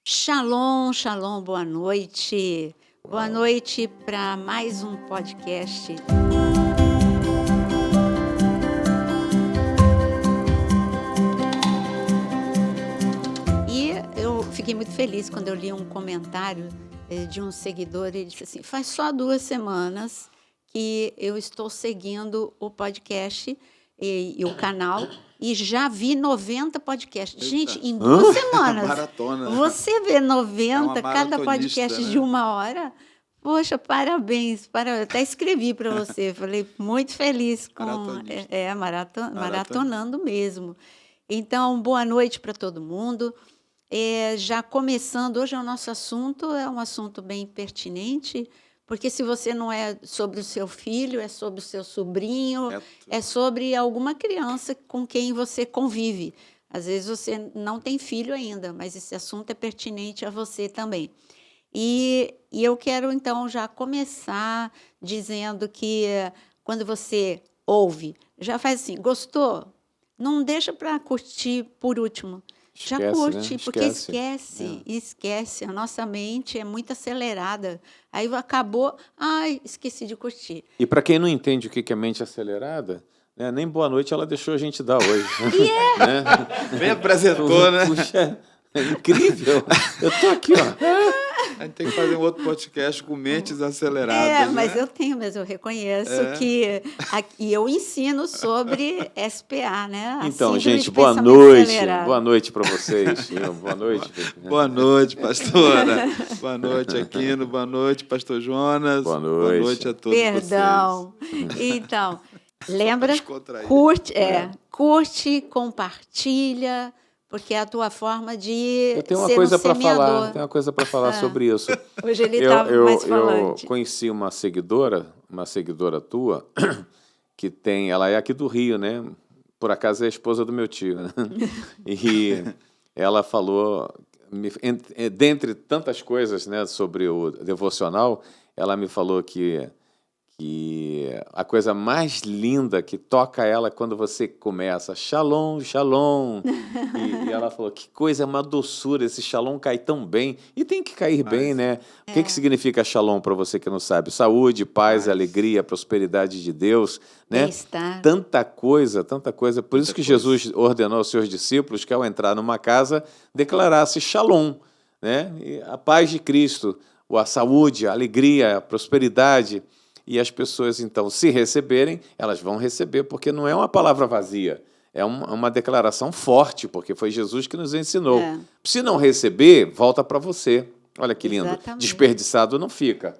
Shalom, shalom, boa noite. Boa noite para mais um podcast. E eu fiquei muito feliz quando eu li um comentário de um seguidor. Ele disse assim: faz só 2 semanas que eu estou seguindo o podcast e o canal e já vi 90 podcasts. Eita. Gente, em 2 semanas, Maratona. você vê 90, cada maratonista, podcast né? de 1 hora. Poxa, parabéns. Até escrevi para você. Falei, muito feliz com Maratonista. maratonando mesmo. Então, boa noite para todo mundo. Já começando, hoje o nosso assunto é um assunto bem pertinente, porque se você não é sobre o seu filho, é sobre o seu sobrinho, é sobre alguma criança com quem você convive. Às vezes você não tem filho ainda, mas esse assunto é pertinente a você também. E eu quero, então, já começar dizendo que quando você ouve, já faz assim, gostou? Não deixa para curtir por último. Já curte, né? porque esquece. A nossa mente é muito acelerada. Aí acabou, esqueci de curtir. E para quem não entende o que é mente acelerada, né, nem boa noite ela deixou a gente dar hoje. Né? Bem apresentou, né? Puxa, é incrível. Eu tô aqui, ó. A gente tem que fazer um outro podcast com mentes aceleradas. Mas né? eu reconheço que aqui eu ensino sobre SPA, né? Então, Síndrome gente, de boa pensamento noite. acelerado. Boa noite para vocês. Boa noite. Boa noite, pastora. Boa noite, Aquino. Boa noite, pastor Jonas. Boa noite. Boa noite a todos Perdão. vocês. Então, lembra? Descontraído. Curte, compartilha, porque é a tua forma de Eu tenho uma ser coisa um para semeador. falar. Tenho uma coisa para falar sobre isso. Hoje ele está mais falante. Eu conheci uma seguidora tua, que tem, ela é aqui do Rio, né? Por acaso é a esposa do meu tio, né? E ela falou, dentre tantas coisas, né, sobre o devocional, ela me falou que a coisa mais linda que toca ela quando você começa, shalom, shalom. E ela falou, que coisa, uma doçura, esse shalom cai tão bem. E tem que cair bem, né? O que significa shalom para você que não sabe? Saúde, paz, alegria, prosperidade de Deus, né? Bem-estar. Tanta coisa. Por isso que Jesus ordenou aos seus discípulos que ao entrar numa casa, declarasse shalom, né? E a paz de Cristo, a saúde, a alegria, a prosperidade. E as pessoas, então, se receberem, elas vão receber, porque não é uma palavra vazia, é uma declaração forte, porque foi Jesus que nos ensinou. Se não receber, volta para você. Olha que lindo. Exatamente. Desperdiçado não fica.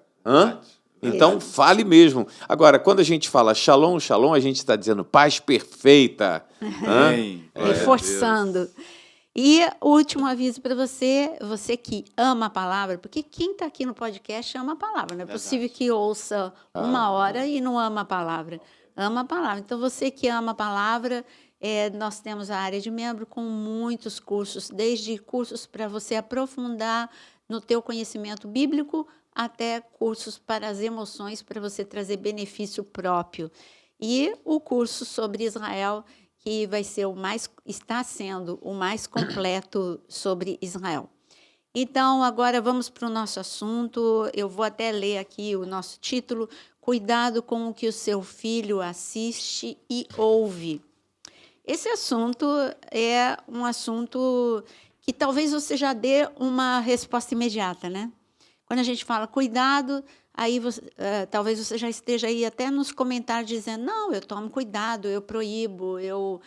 Então, fale mesmo. Agora, quando a gente fala shalom, shalom, a gente está dizendo paz perfeita. Reforçando. E o último aviso para você que ama a palavra, porque quem está aqui no podcast ama a palavra. Não é possível que ouça 1 hora e não ama a palavra. Ama a palavra. Então, você que ama a palavra, nós temos a área de membro com muitos cursos, desde cursos para você aprofundar no teu conhecimento bíblico, até cursos para as emoções, para você trazer benefício próprio. E o curso sobre Israel, que está sendo o mais completo sobre Israel. Então, agora vamos para o nosso assunto. Eu vou até ler aqui o nosso título: Cuidado com o que o seu filho assiste e ouve. Esse assunto é um assunto que talvez você já dê uma resposta imediata, né? Quando a gente fala cuidado, aí talvez você já esteja aí até nos comentários dizendo, não, eu tomo cuidado, eu proíbo, eu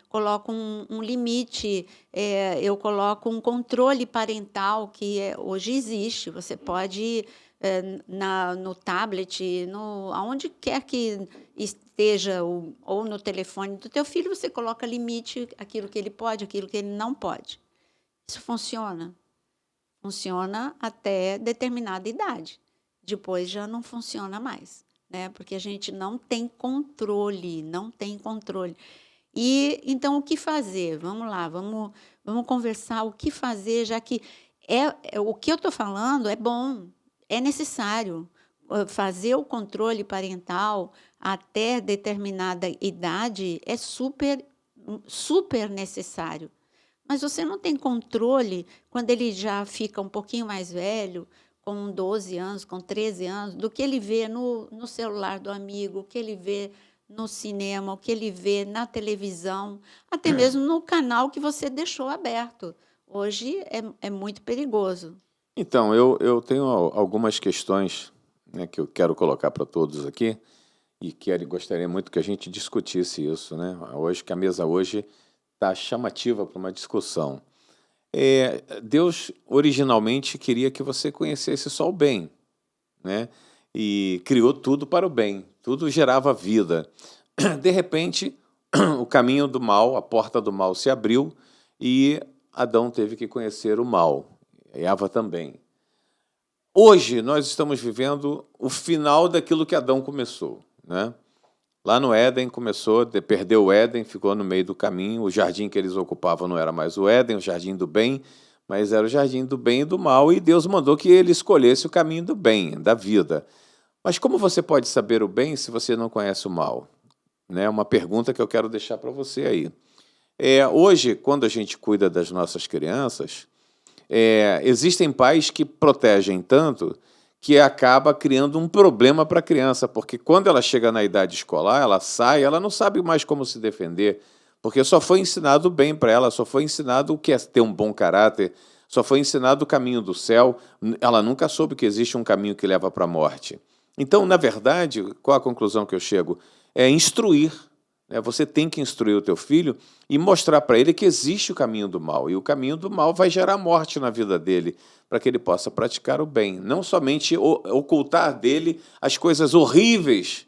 coloco um limite, eu coloco um controle parental que hoje existe. Você pode, no tablet, aonde quer que esteja, ou no telefone do teu filho, você coloca limite, aquilo que ele pode, aquilo que ele não pode. Isso funciona. Funciona até determinada idade. Depois já não funciona mais, né? Porque a gente não tem controle. E então o que fazer? Vamos lá, vamos conversar o que fazer, já que o que eu estou falando é bom, é necessário. Fazer o controle parental até determinada idade é super necessário. Mas você não tem controle quando ele já fica um pouquinho mais velho, com 12 anos, com 13 anos, do que ele vê no celular do amigo, o que ele vê no cinema, o que ele vê na televisão, até mesmo no canal que você deixou aberto. Hoje é muito perigoso. Então, eu tenho algumas questões, né, que eu quero colocar para todos aqui e gostaria muito que a gente discutisse isso, né? Hoje, que a mesa hoje está chamativa para uma discussão. Deus originalmente queria que você conhecesse só o bem, né? E criou tudo para o bem, tudo gerava vida. De repente, o caminho do mal, a porta do mal se abriu e Adão teve que conhecer o mal, e Eva também. Hoje nós estamos vivendo o final daquilo que Adão começou, né? Lá no Éden começou, perdeu o Éden, ficou no meio do caminho, o jardim que eles ocupavam não era mais o Éden, o jardim do bem, mas era o jardim do bem e do mal, e Deus mandou que ele escolhesse o caminho do bem, da vida. Mas como você pode saber o bem se você não conhece o mal? Né? Uma pergunta que eu quero deixar para você aí. Hoje, quando a gente cuida das nossas crianças, existem pais que protegem tanto que acaba criando um problema para a criança, porque quando ela chega na idade escolar, ela sai, ela não sabe mais como se defender, porque só foi ensinado o bem para ela, só foi ensinado o que é ter um bom caráter, só foi ensinado o caminho do céu, ela nunca soube que existe um caminho que leva para a morte. Então, na verdade, qual a conclusão que eu chego? É instruir. Você tem que instruir o teu filho e mostrar para ele que existe o caminho do mal, e o caminho do mal vai gerar morte na vida dele, para que ele possa praticar o bem, não somente ocultar dele as coisas horríveis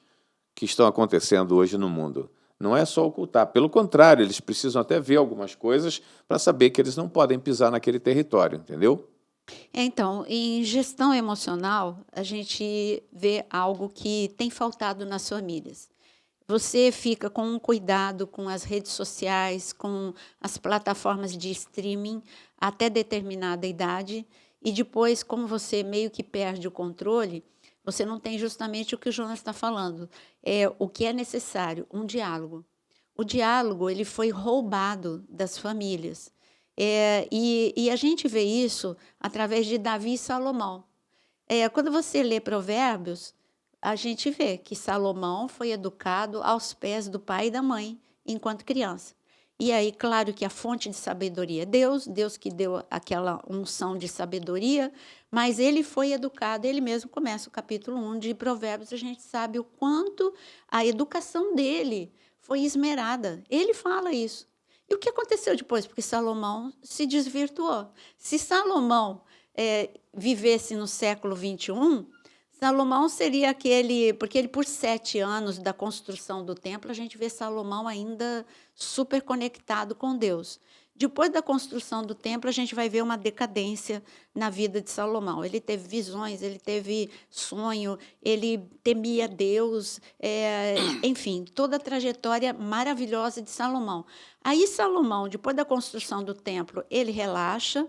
que estão acontecendo hoje no mundo. Não é só ocultar, pelo contrário, eles precisam até ver algumas coisas para saber que eles não podem pisar naquele território, entendeu? Então, em gestão emocional, a gente vê algo que tem faltado nas famílias. Você fica com um cuidado com as redes sociais, com as plataformas de streaming até determinada idade, e depois, como você meio que perde o controle, você não tem justamente o que o Jonas está falando. O que é necessário? Um diálogo. O diálogo ele foi roubado das famílias. E a gente vê isso através de Davi e Salomão. Quando você lê Provérbios, a gente vê que Salomão foi educado aos pés do pai e da mãe, enquanto criança. E aí, claro que a fonte de sabedoria é Deus, Deus que deu aquela unção de sabedoria, mas ele foi educado, ele mesmo começa o capítulo 1 de Provérbios, a gente sabe o quanto a educação dele foi esmerada. Ele fala isso. E o que aconteceu depois? Porque Salomão se desvirtuou. Se Salomão vivesse no século 21, Salomão seria aquele, porque ele por 7 anos da construção do templo, a gente vê Salomão ainda super conectado com Deus. Depois da construção do templo, a gente vai ver uma decadência na vida de Salomão. Ele teve visões, ele teve sonho, ele temia Deus, enfim, toda a trajetória maravilhosa de Salomão. Aí Salomão, depois da construção do templo, ele relaxa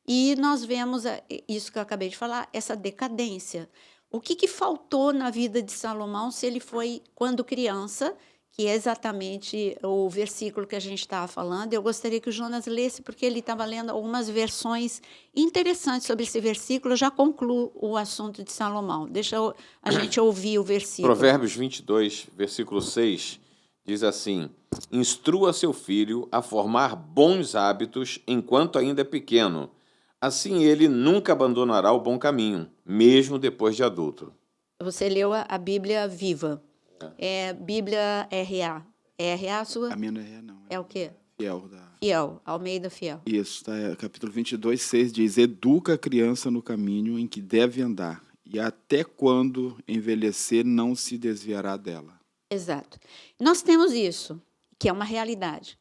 e nós vemos isso que eu acabei de falar, essa decadência. O que faltou na vida de Salomão se ele foi, quando criança, que é exatamente o versículo que a gente estava falando? Eu gostaria que o Jonas lesse, porque ele estava lendo algumas versões interessantes sobre esse versículo. Eu já concluo o assunto de Salomão. Deixa a gente ouvir o versículo. Provérbios 22, versículo 6, diz assim: instrua seu filho a formar bons hábitos enquanto ainda é pequeno. Assim ele nunca abandonará o bom caminho, mesmo depois de adulto. Você leu a Bíblia Viva. Bíblia RA. É RA a sua? A minha não é não. É o quê? Fiel. Fiel, Almeida Fiel. Isso, capítulo 22, 6 diz: educa a criança no caminho em que deve andar, e até quando envelhecer não se desviará dela. Exato. Nós temos isso, que é uma realidade.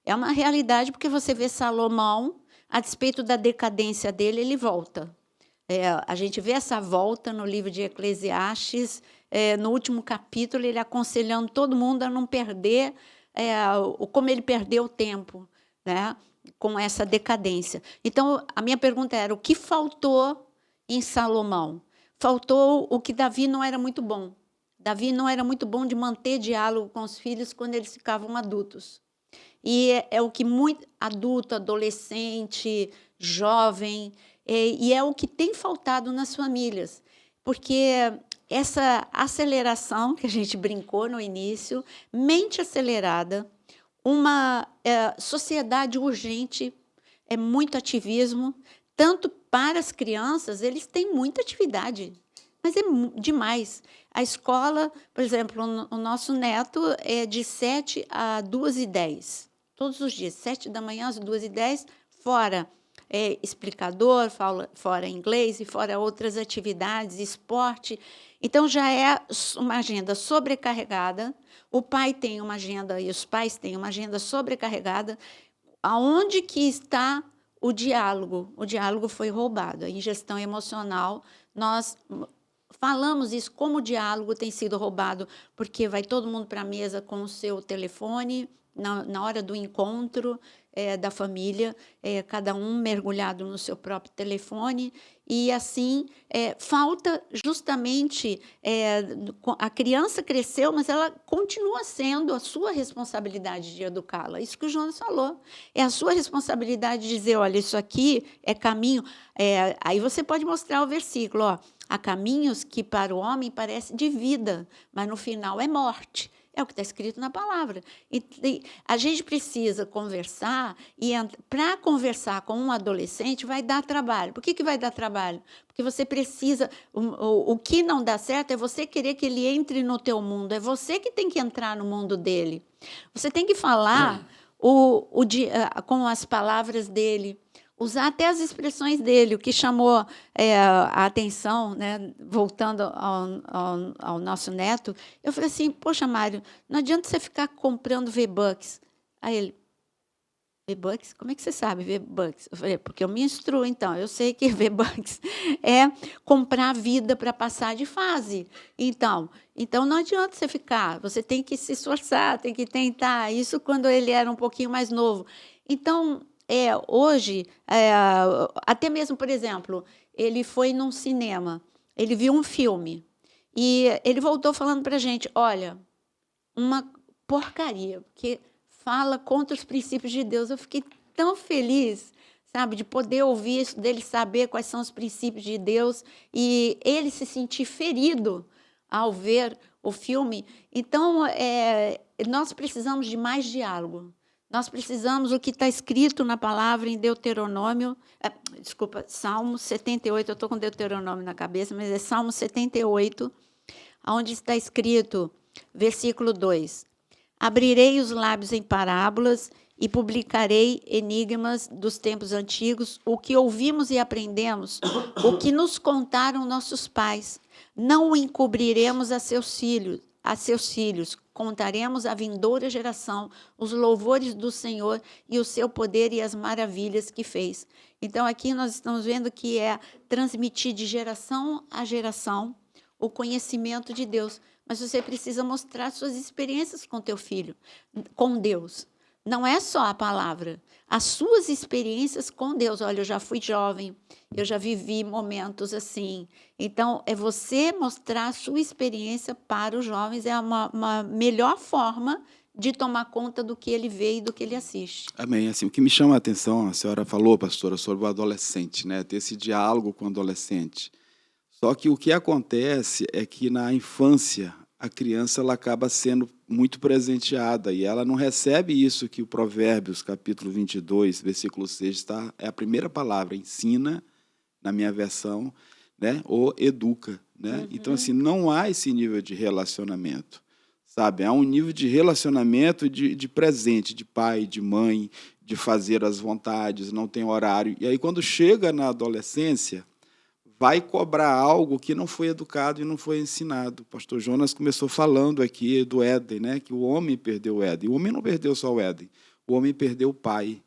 É uma realidade porque você vê Salomão, a despeito da decadência dele, ele volta. A gente vê essa volta no livro de Eclesiastes, no último capítulo, ele aconselhando todo mundo a não perder, como ele perdeu o tempo, né, com essa decadência. Então, a minha pergunta era, o que faltou em Salomão? Faltou o que Davi não era muito bom. Davi não era muito bom de manter diálogo com os filhos quando eles ficavam adultos. E é o que muito adulto, adolescente, jovem, e é o que tem faltado nas famílias, porque essa aceleração que a gente brincou no início, mente acelerada, uma sociedade urgente, muito ativismo, tanto para as crianças, eles têm muita atividade, mas é demais. A escola, por exemplo, o nosso neto é de 7 a 2h10, todos os dias, 7 da manhã às 2h10, fora explicador, fora inglês e fora outras atividades, esporte. Então, já é uma agenda sobrecarregada, o pai tem uma agenda, e os pais têm uma agenda sobrecarregada. Aonde que está o diálogo? O diálogo foi roubado. A ingestão emocional, nós falamos isso, como o diálogo tem sido roubado, porque vai todo mundo para a mesa com o seu telefone, na hora do encontro da família, cada um mergulhado no seu próprio telefone, e assim falta justamente, a criança cresceu, mas ela continua sendo a sua responsabilidade de educá-la, isso que o Jonas falou, é a sua responsabilidade de dizer, olha, isso aqui é caminho, aí você pode mostrar o versículo, ó, há caminhos que para o homem parecem de vida, mas no final é morte. É o que está escrito na palavra. E a gente precisa conversar, e para conversar com um adolescente vai dar trabalho. Por que vai dar trabalho? Porque você precisa, o que não dá certo é você querer que ele entre no teu mundo, é você que tem que entrar no mundo dele. Você tem que falar com as palavras dele, usar até as expressões dele, o que chamou a atenção, né, voltando ao nosso neto, eu falei assim, poxa, Mário, não adianta você ficar comprando V-Bucks. Aí ele, V-Bucks? Como é que você sabe V-Bucks? Eu falei, porque eu me instruo, então, eu sei que V-Bucks é comprar vida para passar de fase. Então não adianta você ficar, você tem que se esforçar, tem que tentar, isso quando ele era um pouquinho mais novo. Então, hoje, até mesmo, por exemplo, ele foi num cinema, ele viu um filme, e ele voltou falando para a gente, olha, uma porcaria, porque fala contra os princípios de Deus. Eu fiquei tão feliz, sabe, de poder ouvir isso, dele saber quais são os princípios de Deus, e ele se sentir ferido ao ver o filme. Então, nós precisamos de mais diálogo. Nós precisamos, o que está escrito na palavra em Deuteronômio, Salmo 78, eu estou com Deuteronômio na cabeça, mas é Salmo 78, onde está escrito, versículo 2, abrirei os lábios em parábolas e publicarei enigmas dos tempos antigos, o que ouvimos e aprendemos, o que nos contaram nossos pais, não o encobriremos a seus filhos, contaremos à vindoura geração os louvores do Senhor e o seu poder e as maravilhas que fez. Então, aqui nós estamos vendo que é transmitir de geração a geração o conhecimento de Deus. Mas você precisa mostrar suas experiências com teu filho, com Deus. Não é só a palavra, as suas experiências com Deus. Olha, eu já fui jovem, eu já vivi momentos assim. Então, é você mostrar a sua experiência para os jovens, é uma melhor forma de tomar conta do que ele vê e do que ele assiste. Amém. Assim, o que me chama a atenção, a senhora falou, pastora, sobre o adolescente, né? Ter esse diálogo com o adolescente. Só que o que acontece é que na infância a criança ela acaba sendo muito presenteada e ela não recebe isso que o Provérbios, capítulo 22, versículo 6, é a primeira palavra, ensina, na minha versão, né, ou educa. Né? Uhum. Então, assim, não há esse nível de relacionamento, sabe? Há um nível de relacionamento de presente, de pai, de mãe, de fazer as vontades, não tem horário. E aí, quando chega na adolescência, vai cobrar algo que não foi educado e não foi ensinado. O pastor Jonas começou falando aqui do Éden, né? Que o homem perdeu o Éden. O homem não perdeu só o Éden, o homem perdeu o pai,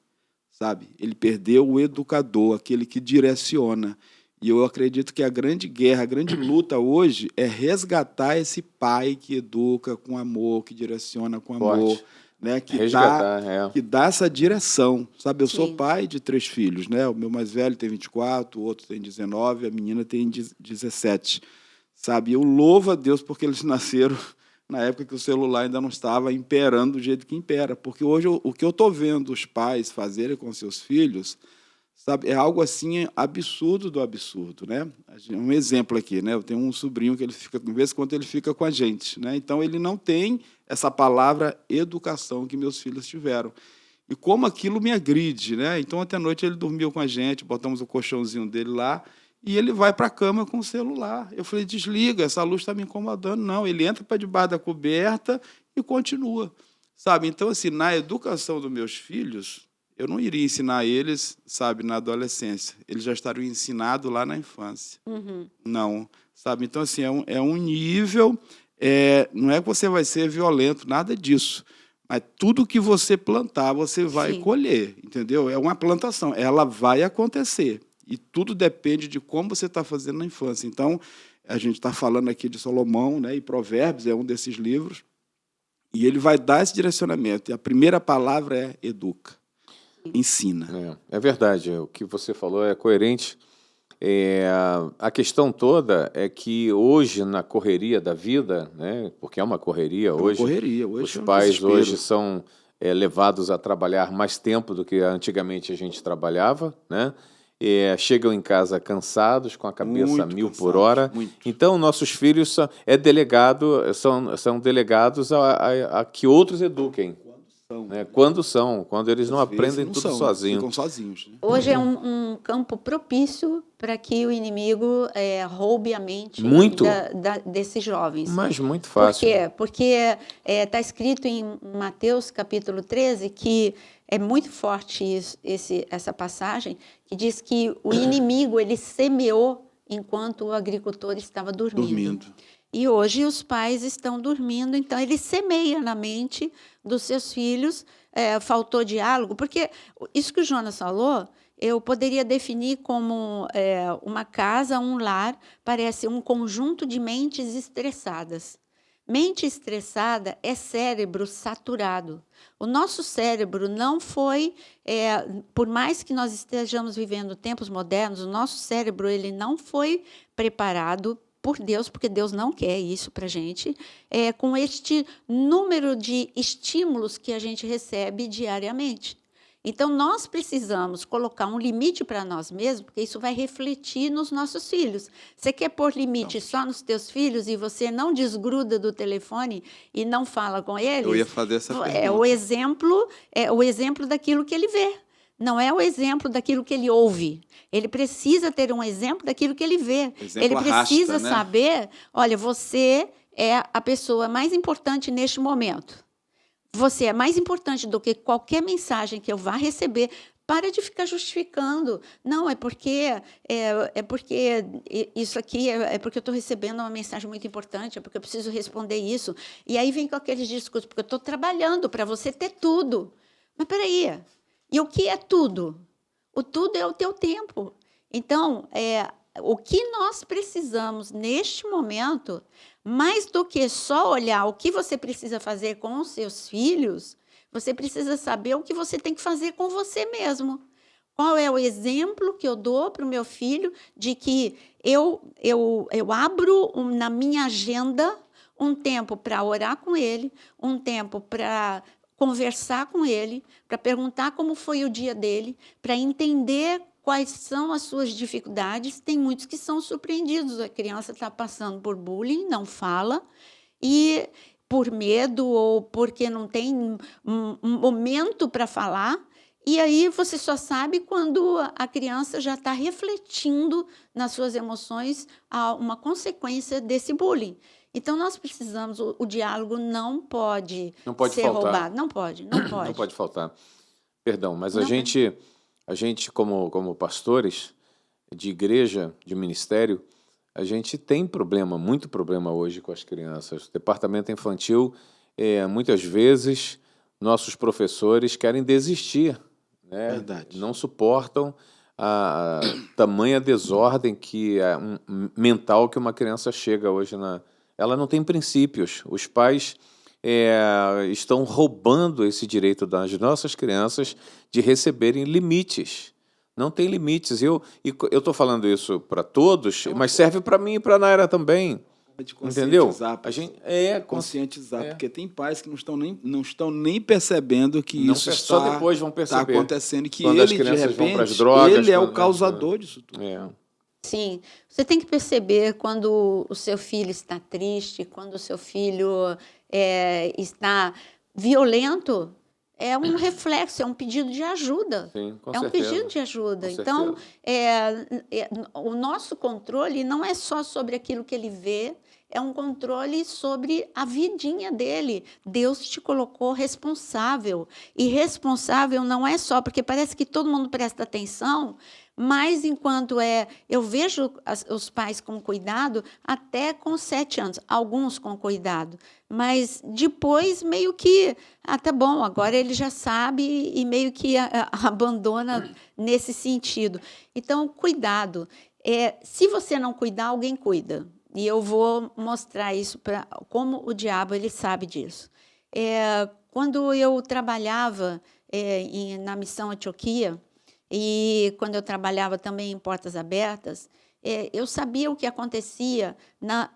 sabe? Ele perdeu o educador, aquele que direciona. E eu acredito que a grande guerra, a grande luta hoje é resgatar esse pai que educa com amor, que direciona com amor. Forte. Né, que dá essa direção, sabe? Eu sou pai de 3 filhos, né? O meu mais velho tem 24, o outro tem 19, a menina tem 17, sabe? Eu louvo a Deus porque eles nasceram na época que o celular ainda não estava imperando do jeito que impera. Porque hoje o que eu estou vendo os pais fazerem com seus filhos, sabe, é algo assim absurdo do absurdo, né? Um exemplo aqui, né? Eu tenho um sobrinho que ele fica, de vez em quando ele fica com a gente, né? Então ele não tem essa palavra educação que meus filhos tiveram. E como aquilo me agride, né? Então ontem à noite ele dormiu com a gente, botamos o colchãozinho dele lá e ele vai para a cama com o celular. Eu falei, desliga, essa luz está me incomodando. Não, ele entra para debaixo da coberta e continua, sabe? Então, assim, na educação dos meus filhos, eu não iria ensinar eles, sabe, na adolescência. Eles já estariam ensinados lá na infância. Não, sabe? Então, assim, é um nível... não é que você vai ser violento, nada disso. Mas tudo que você plantar, você vai colher, entendeu? É uma plantação, ela vai acontecer. E tudo depende de como você está fazendo na infância. Então, a gente está falando aqui de Salomão, né, e Provérbios é um desses livros, e ele vai dar esse direcionamento. E a primeira palavra é educa, ensina. É verdade, o que você falou é coerente. A questão toda é que hoje, na correria da vida, né, porque é uma correria hoje, os pais hoje são levados a trabalhar mais tempo do que antigamente a gente trabalhava, né? Chegam em casa cansados, com a cabeça mil por hora. Então, nossos filhos são delegados a que outros eduquem. Né? Quando eles não aprendem tudo sozinhos. Ficam sozinhos. Né? Hoje é um campo propício para que o inimigo roube a mente desses jovens. Mas muito fácil. Por quê? Porque está escrito em Mateus capítulo 13 que é muito forte essa passagem, que diz que o inimigo ele semeou enquanto o agricultor estava dormindo. E hoje os pais estão dormindo, então ele semeia na mente dos seus filhos, faltou diálogo, porque isso que o Jonas falou, eu poderia definir como uma casa, um lar, parece um conjunto de mentes estressadas. Mente estressada é cérebro saturado. O nosso cérebro não foi, por mais que nós estejamos vivendo tempos modernos, o nosso cérebro ele não foi preparado por Deus, porque Deus não quer isso para a gente, com este número de estímulos que a gente recebe diariamente. Então, nós precisamos colocar um limite para nós mesmos, porque isso vai refletir nos nossos filhos. Você quer pôr limite só nos teus filhos e você não desgruda do telefone e não fala com eles? Eu ia fazer essa pergunta. É o exemplo daquilo que ele vê. Não é o exemplo daquilo que ele ouve. Ele precisa ter um exemplo daquilo que ele vê. Ele precisa saber, olha, você é a pessoa mais importante neste momento. Você é mais importante do que qualquer mensagem que eu vá receber. Para de ficar justificando. Não, é porque isso aqui é porque eu estou recebendo uma mensagem muito importante, é porque eu preciso responder isso. E aí vem com aqueles discursos, porque eu estou trabalhando para você ter tudo. Mas peraí, e o que é tudo? O tudo é o teu tempo. Então, o que nós precisamos neste momento, mais do que só olhar o que você precisa fazer com os seus filhos, você precisa saber o que você tem que fazer com você mesmo. Qual é o exemplo que eu dou para o meu filho de que eu abro na minha agenda um tempo para orar com ele, um tempo para conversar com ele, para perguntar como foi o dia dele, para entender quais são as suas dificuldades. Tem muitos que são surpreendidos. A criança está passando por bullying, não fala, e por medo ou porque não tem um momento para falar. E aí você só sabe quando a criança já está refletindo nas suas emoções uma consequência desse bullying. Então, nós precisamos, o diálogo não pode ser faltar. roubado. Não pode. Não pode faltar. Perdão, mas a gente como pastores de igreja, de ministério, a gente tem muito problema hoje com as crianças. O departamento infantil, muitas vezes, nossos professores querem desistir. Né? Verdade. Não suportam a tamanha desordem mental que uma criança chega hoje Ela não tem princípios. Os pais estão roubando esse direito das nossas crianças de receberem limites. Não tem limites. Eu estou falando isso para todos, mas serve para mim e para a Naira também. de Entendeu? conscientizar. A gente Conscientizar, porque tem pais que não estão nem percebendo que isso só depois vão está perceber. acontecendo e que Quando ele, as de crianças vão repente, para as drogas, ele é o quando- causador disso tudo. Sim, você tem que perceber quando o seu filho está triste, quando o seu filho está violento, é um reflexo, é um pedido de ajuda. Sim, com É um certeza. pedido de ajuda. Com Então, certeza. o nosso controle não é só sobre aquilo que ele vê, é um controle sobre a vidinha dele. Deus te colocou responsável. E responsável não é só, porque parece que todo mundo presta atenção, mas enquanto eu vejo os pais com cuidado até com 7 anos, alguns com cuidado, mas depois meio que, tá bom, agora ele já sabe e meio que abandona nesse sentido. Então, cuidado. Se você não cuidar, alguém cuida. E eu vou mostrar isso para como o diabo ele sabe disso. Quando eu trabalhava na Missão Antioquia, e quando eu trabalhava também em Portas Abertas, eu sabia o que acontecia na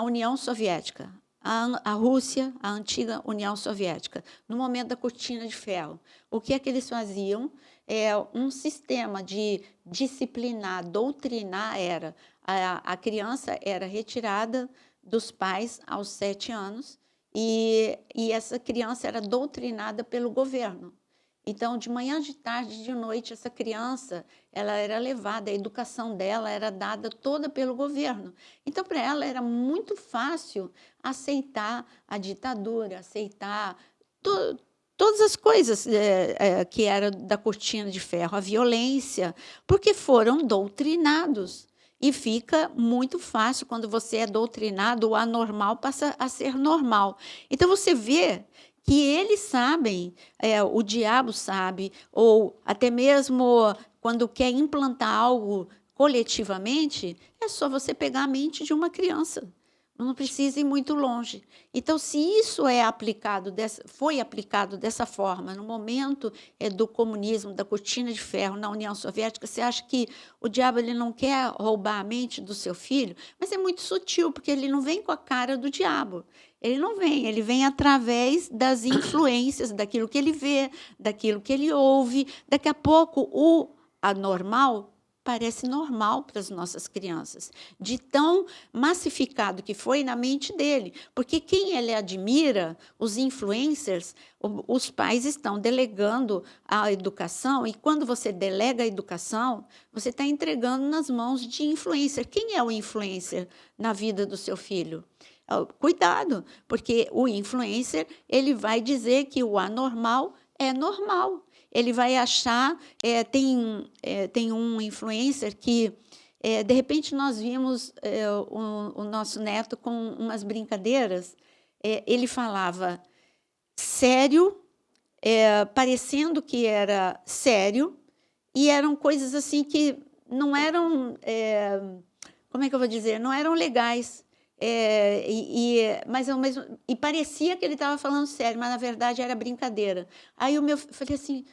União Soviética, a Rússia, a antiga União Soviética, no momento da cortina de ferro. O que é que eles faziam? Um sistema de disciplinar, doutrinar era a criança era retirada dos pais aos 7 anos e essa criança era doutrinada pelo governo. Então, de manhã, de tarde, de noite, essa criança ela era levada, a educação dela era dada toda pelo governo. Então, para ela era muito fácil aceitar a ditadura, aceitar todas as coisas que eram da cortina de ferro, a violência, porque foram doutrinados. E fica muito fácil quando você é doutrinado, o anormal passa a ser normal. Então, você vê que eles sabem, o diabo sabe, ou até mesmo quando quer implantar algo coletivamente, é só você pegar a mente de uma criança. Não precisa ir muito longe. Então, se isso foi aplicado dessa forma no momento do comunismo, da cortina de ferro na União Soviética, você acha que o diabo ele não quer roubar a mente do seu filho? Mas é muito sutil, porque ele não vem com a cara do diabo. Ele não vem, ele vem através das influências, daquilo que ele vê, daquilo que ele ouve. Daqui a pouco, o anormal parece normal para as nossas crianças, de tão massificado que foi na mente dele. Porque quem ele admira, os influencers, os pais estão delegando a educação, e quando você delega a educação, você está entregando nas mãos de influencer. Quem é o influencer na vida do seu filho? Cuidado, porque o influencer ele vai dizer que o anormal é normal. Ele vai achar, tem um influencer que, de repente, nós vimos o nosso neto com umas brincadeiras, ele falava sério, parecendo que era sério, e eram coisas assim que não eram, como é que eu vou dizer, não eram legais. Mas ao mesmo, e parecia que ele estava falando sério, mas na verdade era brincadeira. Aí falei assim,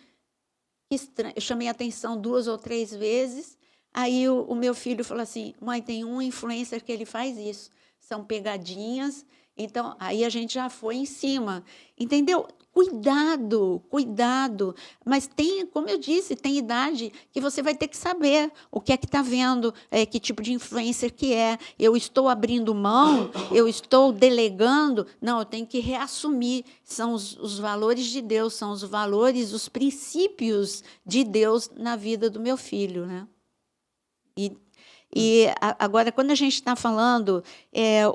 que estranho. Eu chamei a atenção 2 ou 3 vezes. Aí o meu filho falou assim: mãe, tem um influencer que ele faz isso, são pegadinhas. Então, aí a gente já foi em cima, entendeu? Cuidado, cuidado. Mas tem, como eu disse, tem idade que você vai ter que saber o que é que está vendo, que tipo de influencer que é. Eu estou abrindo mão, eu estou delegando. Não, eu tenho que reassumir. São os valores de Deus, são os valores, os princípios de Deus na vida do meu filho, né? E agora, quando a gente está falando,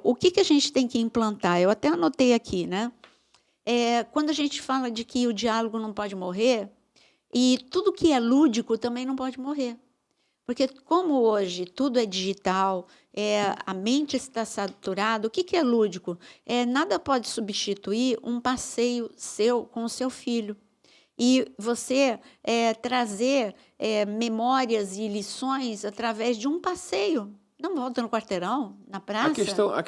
o que a gente tem que implantar? Eu até anotei aqui, né? Quando a gente fala de que o diálogo não pode morrer, e tudo que é lúdico também não pode morrer. Porque como hoje tudo é digital, a mente está saturada, o que é lúdico? Nada pode substituir um passeio seu com o seu filho. E você trazer memórias e lições através de um passeio. Não volta no quarteirão, na praça. A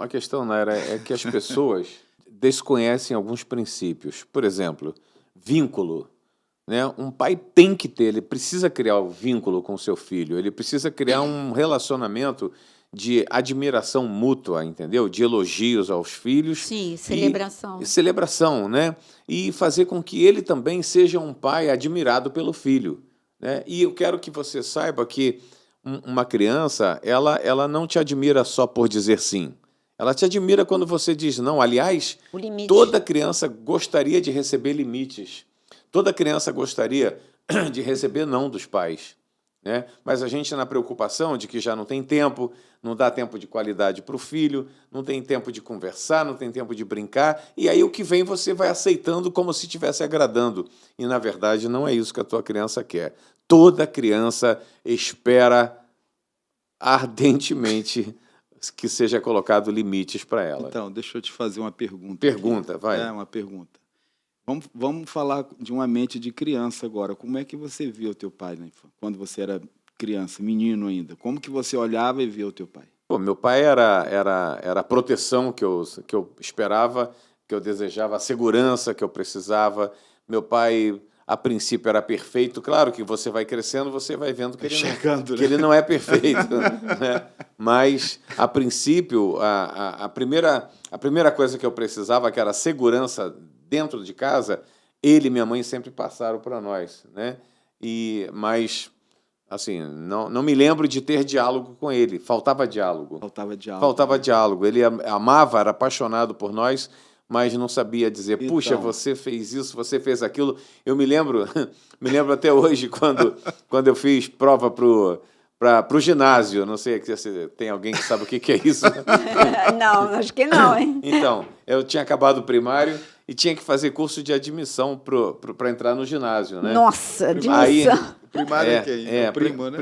questão, Naira, é que as pessoas desconhecem alguns princípios. Por exemplo, vínculo. Né? Um pai tem que ter, ele precisa criar o vínculo com o seu filho, ele precisa criar um relacionamento de admiração mútua, entendeu? De elogios aos filhos. Sim, celebração. E celebração, né? E fazer com que ele também seja um pai admirado pelo filho, né? E eu quero que você saiba que uma criança, ela não te admira só por dizer sim. Ela te admira quando você diz não. Aliás, O limite. toda criança gostaria de receber limites. Toda criança gostaria de receber não dos pais, né? Mas a gente, na preocupação de que já não tem tempo, não dá tempo de qualidade para o filho, não tem tempo de conversar, não tem tempo de brincar, e aí o que vem você vai aceitando como se estivesse agradando. E, na verdade, não é isso que a tua criança quer. Toda criança espera ardentemente que seja colocado limites para ela. Então, deixa eu te fazer uma pergunta. Pergunta, vai. É, uma pergunta. Vamos falar de uma mente de criança agora. Como é que você via o teu pai, né, quando você era criança, menino ainda? Como que você olhava e via o teu pai? Pô, meu pai era a proteção que eu esperava, que eu desejava, a segurança que eu precisava. Meu pai, a princípio, era perfeito. Claro que você vai crescendo, você vai vendo que ele não é perfeito, né? Mas, a princípio, a primeira coisa que eu precisava, que era a segurança dentro de casa, ele e minha mãe sempre passaram para nós, né? Mas, assim, não me lembro de ter diálogo com ele. Faltava diálogo. Faltava diálogo. Ele amava, era apaixonado por nós, mas não sabia dizer, Então, puxa, você fez isso, você fez aquilo. Eu me lembro até hoje, quando eu fiz prova para o ginásio. Não sei se tem alguém que sabe o que é isso. Não, acho que não, hein? Então, eu tinha acabado o primário e tinha que fazer curso de admissão para entrar no ginásio, né? Nossa, Aí, admissão. Primário é quem? É o primo, né?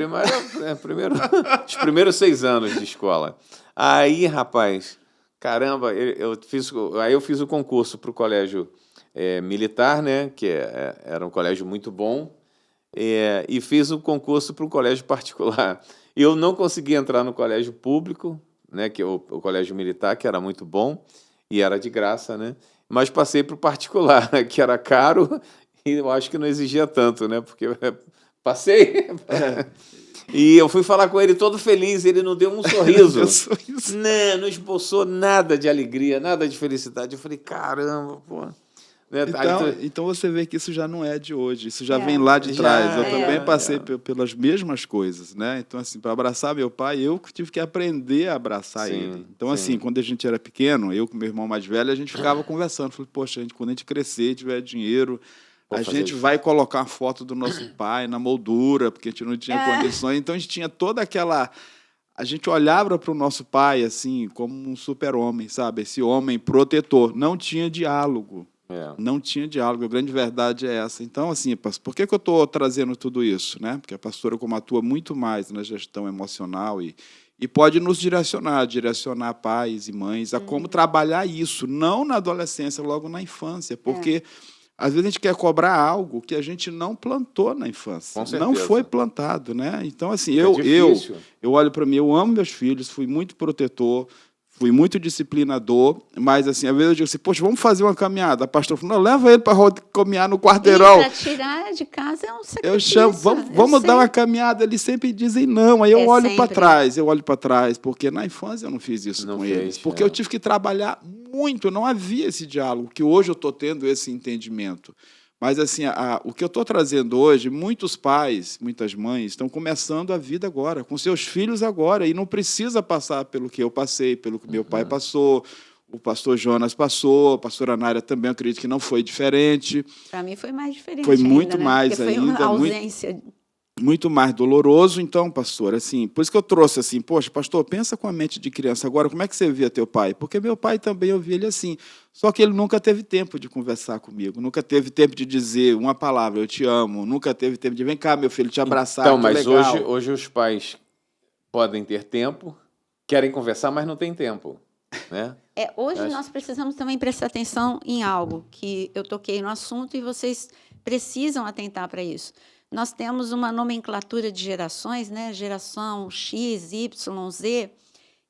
Primário os primeiros 6 anos de escola. Aí, rapaz, caramba, aí eu fiz o concurso para o colégio militar, né? Que era um colégio muito bom, e fiz o concurso para um colégio particular. E eu não consegui entrar no colégio público, né? Que o colégio militar, que era muito bom e era de graça, né? Mas passei para o particular, né, que era caro e eu acho que não exigia tanto, né? Porque passei. E eu fui falar com ele todo feliz, ele não deu um sorriso. Não esboçou nada de alegria, nada de felicidade. Eu falei, caramba, pô. Né? Então você vê que isso já não é de hoje, isso já vem lá de trás. Eu também passei pelas mesmas coisas, né? Então, assim, para abraçar meu pai, eu tive que aprender a abraçar ele. Então, assim, quando a gente era pequeno, eu com meu irmão mais velho, a gente ficava conversando. Falei, poxa, quando a gente crescer, tiver dinheiro, a gente vai colocar a foto do nosso pai na moldura, porque a gente não tinha condições. Então, a gente tinha toda aquela... A gente olhava para o nosso pai, assim, como um super-homem, sabe? Esse homem protetor. Não tinha diálogo. Não tinha diálogo, a grande verdade é essa. Então, assim, por que eu estou trazendo tudo isso, né? Porque a pastora, como atua muito mais na gestão emocional e pode nos direcionar pais e mães a como trabalhar isso, não na adolescência, logo na infância, porque às vezes a gente quer cobrar algo que a gente não plantou na infância, não foi plantado, né? Então, assim, eu olho para mim, eu amo meus filhos, fui muito protetor, fui muito disciplinador, mas, assim, às vezes eu digo assim, poxa, vamos fazer uma caminhada. A pastora falou, não, leva ele para caminhar no quarteirão. Para tirar de casa é um sacrifício. Eu chamo, vamos dar uma caminhada. Eles sempre dizem não. Aí eu olho para trás, porque na infância eu não fiz isso com eles. Porque eu tive que trabalhar muito, não havia esse diálogo, que hoje eu estou tendo esse entendimento. Mas, assim, o que eu estou trazendo hoje, muitos pais, muitas mães, estão começando a vida agora, com seus filhos agora, e não precisa passar pelo que eu passei, pelo que meu pai passou, o pastor Jonas passou, a pastora Nária também, eu acredito que não foi diferente. Para mim foi mais diferente. Foi muito mais ainda. Foi uma ausência. Muito mais doloroso. Então, pastor, assim, por isso que eu trouxe assim, poxa, pastor, pensa com a mente de criança agora, como é que você via teu pai? Porque meu pai também, eu via ele assim, só que ele nunca teve tempo de conversar comigo, nunca teve tempo de dizer uma palavra, eu te amo, nunca teve tempo de, vem cá, meu filho, te abraçar, então, mas legal. Hoje os pais podem ter tempo, querem conversar, mas não tem tempo, né? Hoje nós precisamos também prestar atenção em algo, que eu toquei no assunto e vocês precisam atentar para isso. Nós temos uma nomenclatura de gerações, né? Geração X, Y, Z,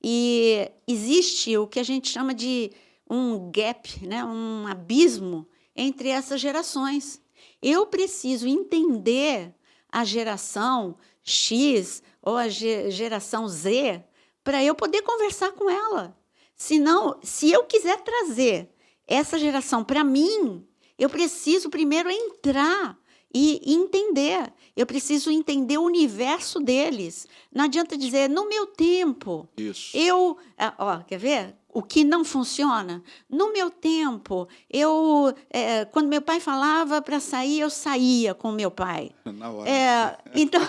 e existe o que a gente chama de um gap, né? Um abismo entre essas gerações. Eu preciso entender a geração X ou a geração Z para eu poder conversar com ela. Senão, se eu quiser trazer essa geração para mim, eu preciso primeiro entrar e entender. Eu preciso entender o universo deles. Não adianta dizer, no meu tempo, Isso. quer ver? O que não funciona? No meu tempo, quando meu pai falava para sair, eu saía com meu pai. Na hora. Então,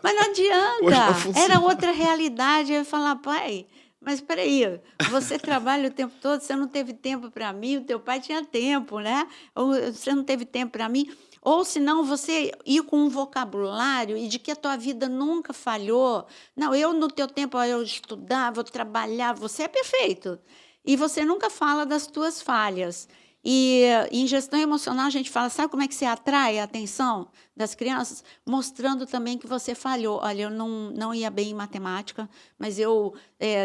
mas não Hoje adianta. não funciona. Era outra realidade. Eu ia falar, pai, mas espera aí, você trabalha o tempo todo, você não teve tempo para mim, o teu pai tinha tempo, né? Ou você não teve tempo para mim. Ou, senão, você ir com um vocabulário e de que a tua vida nunca falhou. Não, eu, no teu tempo, eu estudava, eu trabalhava, você é perfeito. E você nunca fala das tuas falhas. E em gestão emocional, a gente fala, sabe como é que você atrai a atenção das crianças? Mostrando também que você falhou. Olha, eu não ia bem em matemática, mas eu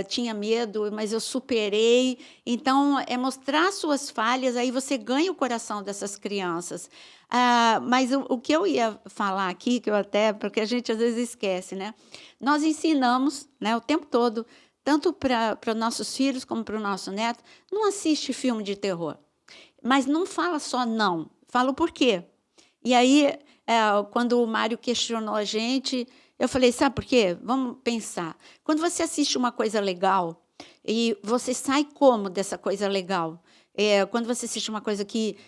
tinha medo, mas eu superei. Então, é mostrar suas falhas, aí você ganha o coração dessas crianças. Mas o que eu ia falar aqui, que eu até, porque a gente às vezes esquece, né? Nós ensinamos, né, o tempo todo, tanto para os nossos filhos como para o nosso neto, não assiste filme de terror. Mas não fala só não, fala o porquê. E aí, quando o Mário questionou a gente, eu falei, sabe por quê? Vamos pensar. Quando você assiste uma coisa legal, e você sai como dessa coisa legal? Quando você assiste uma coisa que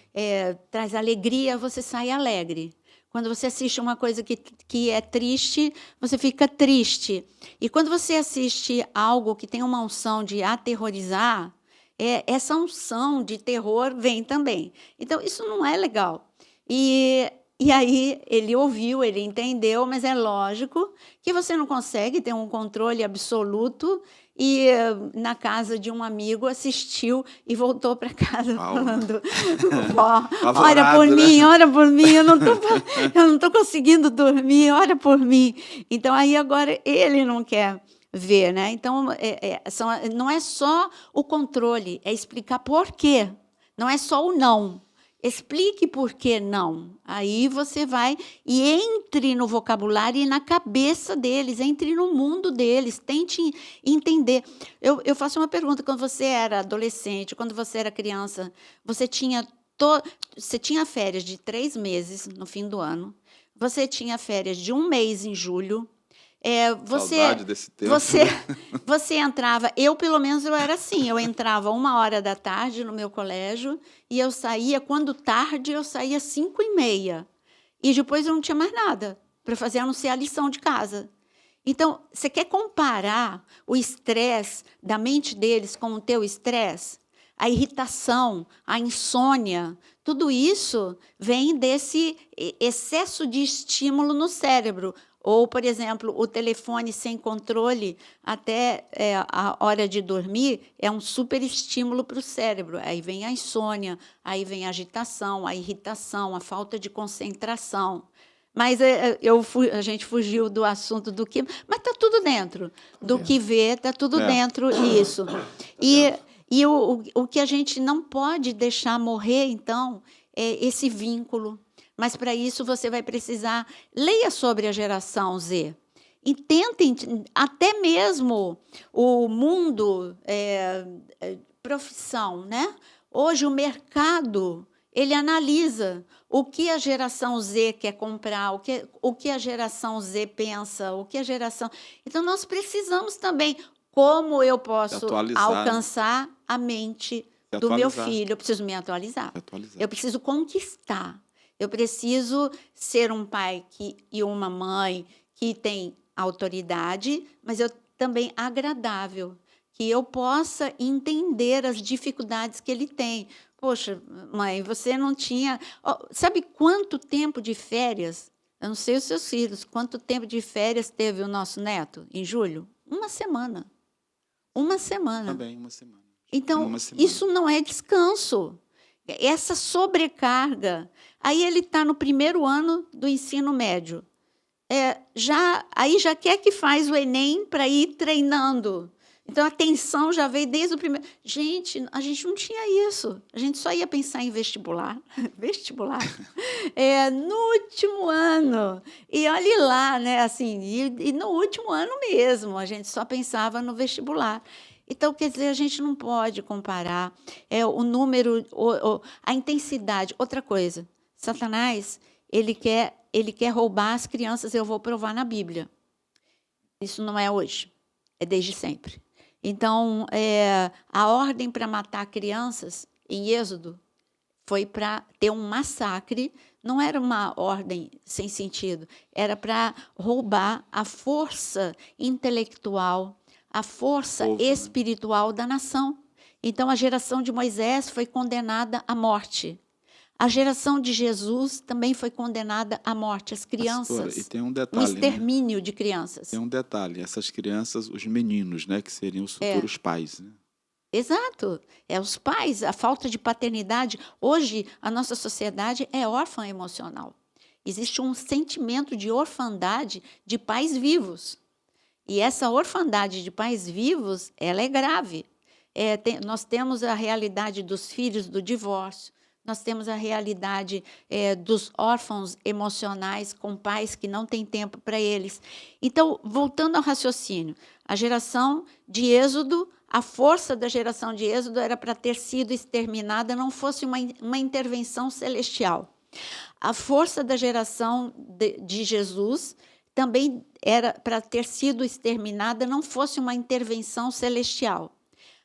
traz alegria, você sai alegre. Quando você assiste uma coisa que é triste, você fica triste. E quando você assiste algo que tem uma unção de aterrorizar, essa unção de terror vem também. Então, isso não é legal. E aí, ele ouviu, ele entendeu, mas é lógico que você não consegue ter um controle absoluto e, na casa de um amigo, assistiu e voltou para casa falando, ora por mim, eu não tô conseguindo dormir, ora por mim. Então, aí agora ele não quer ver, né? Então, não é só o controle, é explicar por quê. Não é só o não. Explique por que não. Aí você vai e entre no vocabulário e na cabeça deles, entre no mundo deles, tente entender. Eu faço uma pergunta, quando você era adolescente, quando você era criança, você tinha férias de 3 meses no fim do ano, você tinha férias de 1 mês em julho, Saudade desse tempo. Você entrava, pelo menos eu era assim, eu entrava 13h no meu colégio e eu saía, quando tarde, eu saía 5h30. E depois eu não tinha mais nada para fazer, a não ser a lição de casa. Então, você quer comparar o estresse da mente deles com o teu estresse? A irritação, a insônia, tudo isso vem desse excesso de estímulo no cérebro. Ou, por exemplo, o telefone sem controle até a hora de dormir é um super estímulo para o cérebro. Aí vem a insônia, aí vem a agitação, a irritação, a falta de concentração. Mas a gente fugiu do assunto do que... Mas está tudo dentro. Do que vê, está tudo dentro disso. E o que a gente não pode deixar morrer, então, é esse vínculo. Mas, para isso, você vai precisar... Leia sobre a geração Z. E tentem, até mesmo o mundo, profissão, né? Hoje, o mercado, ele analisa o que a geração Z quer comprar, o que a geração Z pensa, o que a geração... Então, nós precisamos também... Como eu posso alcançar a mente do meu filho? Eu preciso me atualizar. Eu preciso conquistar. Eu preciso ser um pai e uma mãe que tem autoridade, mas eu também agradável, que eu possa entender as dificuldades que ele tem. Poxa, mãe, você não tinha... sabe quanto tempo de férias? Eu não sei os seus filhos, quanto tempo de férias teve o nosso neto em julho? 1 semana. 1 semana. Também 1 semana. Então, isso não é descanso. Essa sobrecarga. Aí ele está no 1º ano do ensino médio. Aí já quer que faz o Enem para ir treinando. Então, a tensão já veio desde o primeiro... Gente, a gente não tinha isso. A gente só ia pensar em vestibular. Vestibular. No último ano. E olhe lá, né? Assim, e no último ano mesmo, a gente só pensava no vestibular. Então, quer dizer, a gente não pode comparar o número, a intensidade. Outra coisa, Satanás, ele quer roubar as crianças, eu vou provar na Bíblia. Isso não é hoje, é desde sempre. Então, a ordem para matar crianças em Êxodo foi para ter um massacre, não era uma ordem sem sentido, era para roubar a força intelectual, a força espiritual da nação. Então, a geração de Moisés foi condenada à morte. A geração de Jesus também foi condenada à morte. As crianças, pastora, e tem um detalhe, extermínio de crianças. Tem um detalhe, essas crianças, os meninos, né, que seriam os futuros pais, né? Exato. Os pais, a falta de paternidade. Hoje, a nossa sociedade é órfã emocional. Existe um sentimento de orfandade de pais vivos. E essa orfandade de pais vivos, ela é grave. Nós temos a realidade dos filhos do divórcio, nós temos a realidade dos órfãos emocionais com pais que não têm tempo para eles. Então, voltando ao raciocínio, a geração de Êxodo, a força da geração de Êxodo era para ter sido exterminada, não fosse uma intervenção celestial. A força da geração de Jesus também era para ter sido exterminada, não fosse uma intervenção celestial.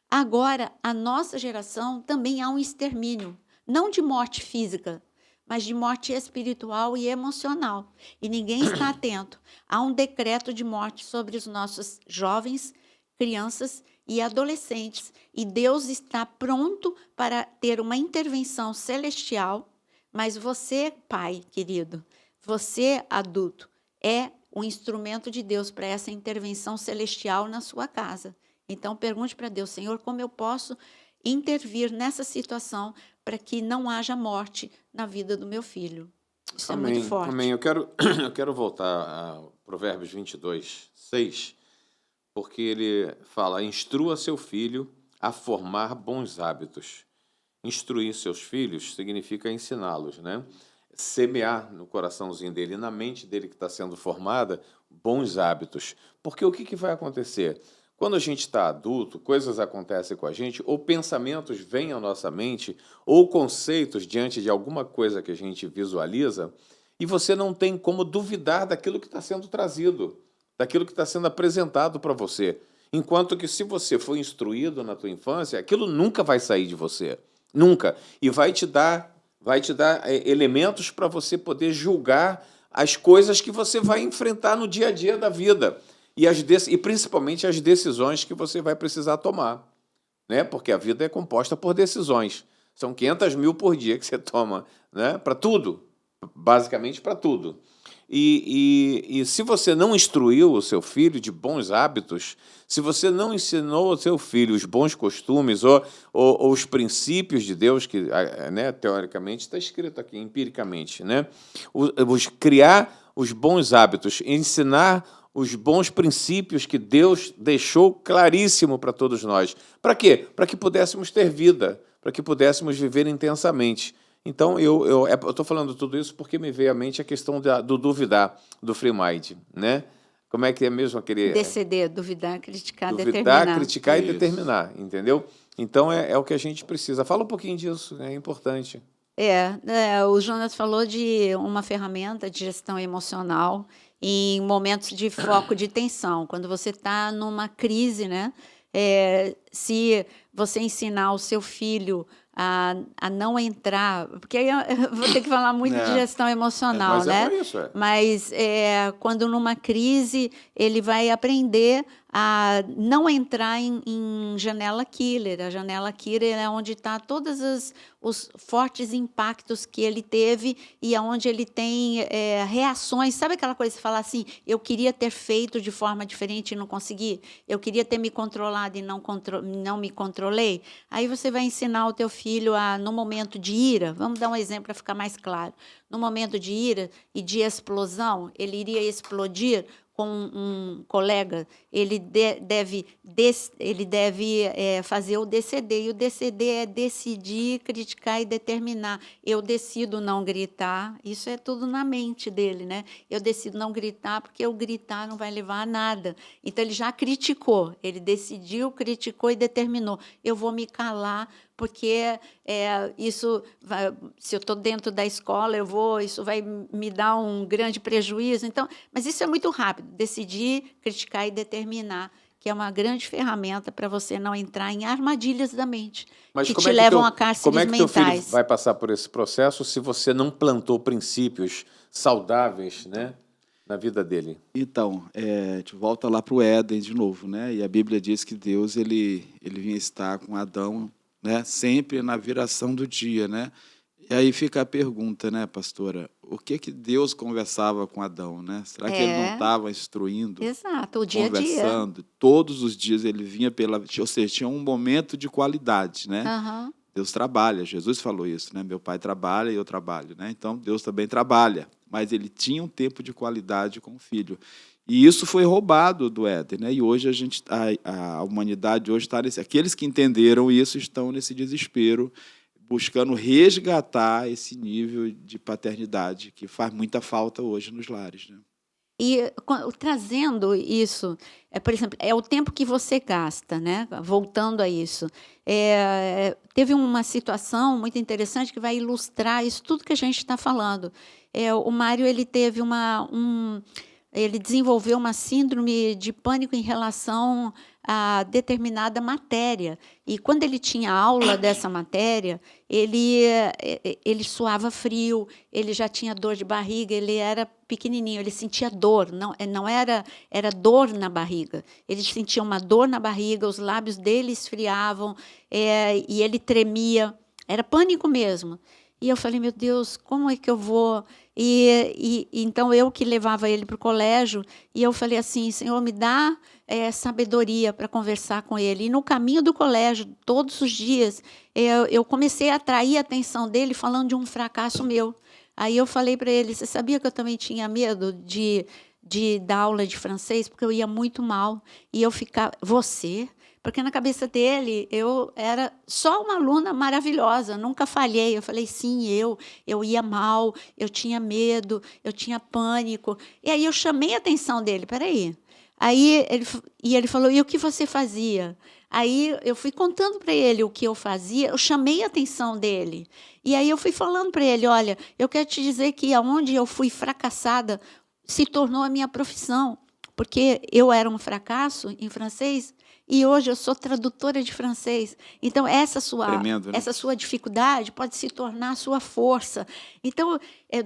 Agora, a nossa geração também há um extermínio, não de morte física, mas de morte espiritual e emocional. E ninguém está atento. Há um decreto de morte sobre os nossos jovens, crianças e adolescentes. E Deus está pronto para ter uma intervenção celestial, mas você, pai querido, você, adulto, é um instrumento de Deus para essa intervenção celestial na sua casa. Então, pergunte para Deus, Senhor, como eu posso intervir nessa situação para que não haja morte na vida do meu filho. Isso Amém, é muito forte. Amém. Eu quero voltar a Provérbios 22, 6, porque ele fala, instrua seu filho a formar bons hábitos. Instruir seus filhos significa ensiná-los, né? Semear no coraçãozinho dele e na mente dele que está sendo formada bons hábitos. Porque o que vai acontecer? Quando a gente está adulto, coisas acontecem com a gente, ou pensamentos vêm à nossa mente, ou conceitos diante de alguma coisa que a gente visualiza, e você não tem como duvidar daquilo que está sendo trazido, daquilo que está sendo apresentado para você. Enquanto que se você for instruído na tua infância, aquilo nunca vai sair de você. Nunca. E vai te dar elementos para você poder julgar as coisas que você vai enfrentar no dia a dia da vida. E principalmente as decisões que você vai precisar tomar, né? Porque a vida é composta por decisões. São 500 mil por dia que você toma, né? Para tudo, basicamente para tudo. E se você não instruiu o seu filho de bons hábitos, se você não ensinou ao seu filho os bons costumes ou os princípios de Deus, que, né, teoricamente está escrito aqui, empiricamente, né? Criar os bons hábitos, ensinar os bons princípios que Deus deixou claríssimo para todos nós. Para quê? Para que pudéssemos ter vida, para que pudéssemos viver intensamente. Então, eu estou falando tudo isso porque me veio à mente a questão do duvidar, do free mind, né? Como é que é mesmo aquele... Deceder, duvidar, criticar, determinar. Duvidar, criticar e determinar, entendeu? Então, é o que a gente precisa. Fala um pouquinho disso, é importante. O Jonas falou de uma ferramenta de gestão emocional em momentos de foco de tensão, quando você está numa crise, né? Se você ensinar o seu filho a não entrar, porque aí eu vou ter que falar muito de gestão emocional, mas né? É por isso, Mas quando numa crise ele vai aprender a não entrar em janela killer. A janela killer é onde está todos os fortes impactos que ele teve e aonde ele tem reações. Sabe aquela coisa de falar assim, eu queria ter feito de forma diferente e não consegui? Eu queria ter me controlado e não me controlei? Aí você vai ensinar o teu filho no momento de ira, vamos dar um exemplo para ficar mais claro, no momento de ira e de explosão, ele iria explodir com um colega, ele deve fazer o DCD, e o DCD é decidir, criticar e determinar. Eu decido não gritar, isso é tudo na mente dele, né? Eu decido não gritar, porque eu gritar não vai levar a nada. Então, ele já criticou, ele decidiu, criticou e determinou. Eu vou me calar, porque isso se eu estou dentro da escola, isso vai me dar um grande prejuízo. Então, mas isso é muito rápido, decidir, criticar e determinar, que é uma grande ferramenta para você não entrar em armadilhas da mente, Mas que como te é que levam teu, a cárceres como é que teu filho mentais. vai passar por esse processo se você não plantou princípios saudáveis, né, na vida dele? Então, a gente volta lá para o Éden de novo, né? E a Bíblia diz que Deus ele vinha estar com Adão, né? Sempre na viração do dia, né? E aí fica a pergunta, né, pastora? O que Deus conversava com Adão, né? Será que ele não estava instruindo, Exato, o dia a dia. conversando? Todos os dias ele vinha ou seja, tinha um momento de qualidade, né? Aham. Deus trabalha, Jesus falou isso, né? Meu pai trabalha e eu trabalho, né? Então, Deus também trabalha, mas ele tinha um tempo de qualidade com o filho. E isso foi roubado do Éden, né? E hoje a humanidade hoje está nesse... Aqueles que entenderam isso estão nesse desespero, buscando resgatar esse nível de paternidade que faz muita falta hoje nos lares, né? E trazendo isso, por exemplo, é o tempo que você gasta, né? Voltando a isso. Teve uma situação muito interessante que vai ilustrar isso tudo que a gente está falando. O Mário ele teve ele desenvolveu uma síndrome de pânico em relação a determinada matéria. E quando ele tinha aula dessa matéria, ele suava frio, ele já tinha dor de barriga, ele era pequenininho, ele sentia dor, não era dor na barriga. Ele sentia uma dor na barriga, os lábios dele esfriavam, e ele tremia, era pânico mesmo. E eu falei, meu Deus, como é que eu vou? Então, eu que levava ele para o colégio, e eu falei assim, Senhor, me dá sabedoria para conversar com ele. E no caminho do colégio, todos os dias, eu comecei a atrair a atenção dele falando de um fracasso meu. Aí eu falei para ele, você sabia que eu também tinha medo de dar aula de francês? Porque eu ia muito mal. E eu ficava, você... Porque na cabeça dele, eu era só uma aluna maravilhosa, nunca falhei. Eu falei, sim, eu ia mal, eu tinha medo, eu tinha pânico. E aí eu chamei a atenção dele, peraí. Aí ele falou, e o que você fazia? Aí eu fui contando para ele o que eu fazia, eu chamei a atenção dele. E aí eu fui falando para ele, olha, eu quero te dizer que aonde eu fui fracassada se tornou a minha profissão. Porque eu era um fracasso em francês, e hoje eu sou tradutora de francês. Então, Tremendo, né? essa sua dificuldade pode se tornar a sua força. Então,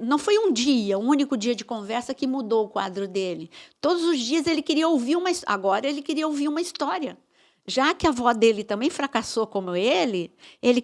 não foi um único dia de conversa que mudou o quadro dele. Todos os dias ele queria ouvir agora ele queria ouvir uma história. Já que a avó dele também fracassou como ele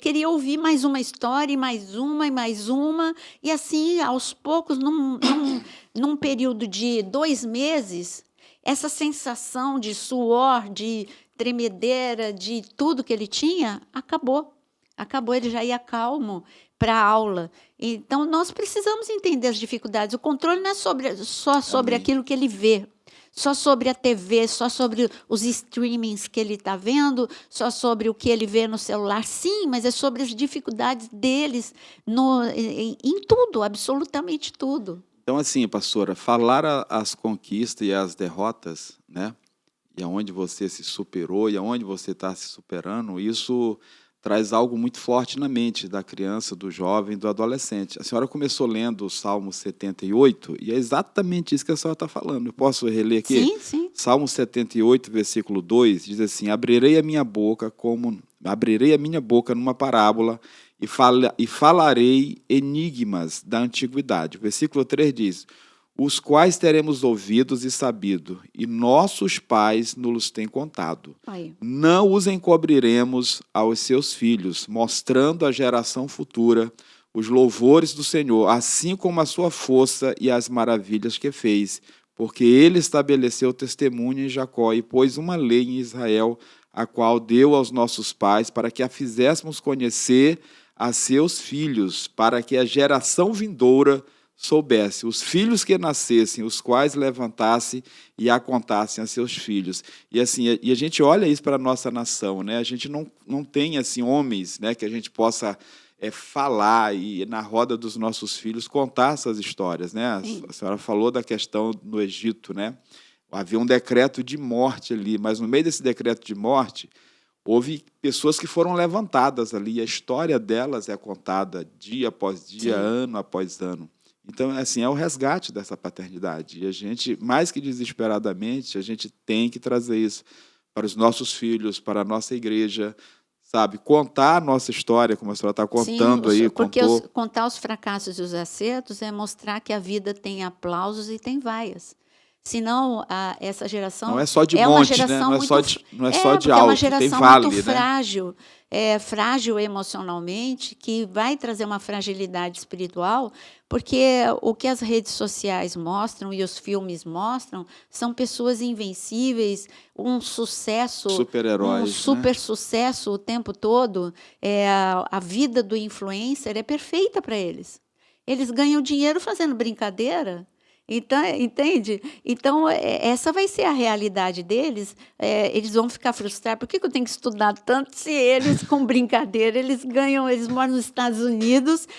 queria ouvir mais uma história, e mais uma, e mais uma. E assim, aos poucos, num período de 2 meses, essa sensação de suor, de tremedeira, de tudo que ele tinha, acabou. Acabou, ele já ia calmo para a aula. Então, nós precisamos entender as dificuldades. O controle não é só sobre aquilo que ele vê, só sobre a TV, só sobre os streamings que ele está vendo, só sobre o que ele vê no celular. Sim, mas é sobre as dificuldades deles em tudo, absolutamente tudo. Então, assim, pastora, falar as conquistas e as derrotas, né? E aonde você se superou e aonde você está se superando, isso traz algo muito forte na mente da criança, do jovem, do adolescente. A senhora começou lendo o Salmo 78, e é exatamente isso que a senhora está falando. Eu posso reler aqui? Sim, sim. Salmo 78, versículo 2, diz assim, abrirei a minha boca numa parábola e falarei enigmas da antiguidade. O versículo 3 diz, os quais teremos ouvidos e sabido, e nossos pais nos têm contado. Aí. Não os encobriremos aos seus filhos, mostrando à geração futura os louvores do Senhor, assim como a sua força e as maravilhas que fez, porque ele estabeleceu testemunho em Jacó e pôs uma lei em Israel, a qual deu aos nossos pais, para que a fizéssemos conhecer a seus filhos, para que a geração vindoura soubesse, os filhos que nascessem, os quais levantasse e a contassem a seus filhos. E assim, e a gente olha isso para a nossa nação, né? A gente não tem assim homens, né, que a gente possa falar e na roda dos nossos filhos contar essas histórias, né? A senhora falou da questão no Egito, né? Havia um decreto de morte ali, mas no meio desse decreto de morte houve pessoas que foram levantadas ali. A história delas é contada dia após dia, Sim. ano após ano. Então, assim, é o resgate dessa paternidade. E a gente, mais que desesperadamente, a gente tem que trazer isso para os nossos filhos, para a nossa igreja, sabe? Contar a nossa história, como a senhora está contando aí. Porque contou. contar os fracassos e os acertos é mostrar que a vida tem aplausos e tem vaias. Senão, essa geração Não é só de é uma monte, né? geração Não é muito, só de, não é só de porque é uma alto, tem geração vale, muito né? frágil, frágil emocionalmente, que vai trazer uma fragilidade espiritual, porque o que as redes sociais mostram e os filmes mostram são pessoas invencíveis, um sucesso, Super-heróis, um né? super sucesso o tempo todo. A vida do influencer é perfeita para eles. Eles ganham dinheiro fazendo brincadeira. Então, entende? Então, essa vai ser a realidade deles. Eles vão ficar frustrados. Por que eu tenho que estudar tanto se eles, com brincadeira, eles ganham, eles moram nos Estados Unidos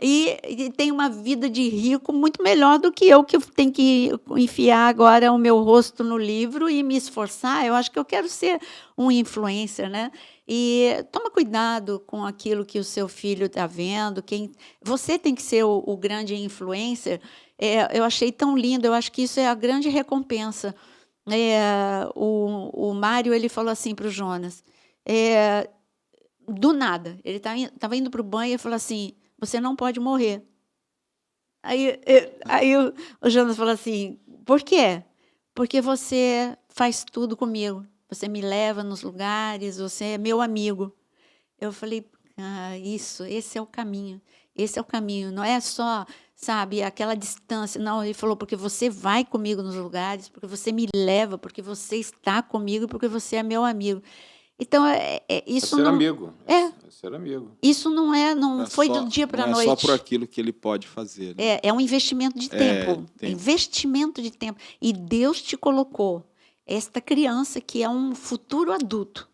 e têm uma vida de rico muito melhor do que eu tenho que enfiar agora o meu rosto no livro e me esforçar? Eu acho que eu quero ser um influencer, né? E toma cuidado com aquilo que o seu filho está vendo. Você tem que ser o grande influencer. Eu achei tão lindo, eu acho que isso é a grande recompensa. O Mário ele falou assim para o Jonas, do nada, ele estava indo para o banho e falou assim, você não pode morrer. Aí o Jonas falou assim, por quê? Porque você faz tudo comigo, você me leva nos lugares, você é meu amigo. Eu falei, esse é o caminho. Esse é o caminho. Não é só, sabe, aquela distância. Não, ele falou, porque você vai comigo nos lugares, porque você me leva, porque você está comigo, porque você é meu amigo. Então, isso ser não... amigo. É ser amigo. Isso não foi do dia para a noite. Não é só por aquilo que ele pode fazer. Né? É um investimento de tempo. Investimento de tempo. E Deus te colocou esta criança que é um futuro adulto,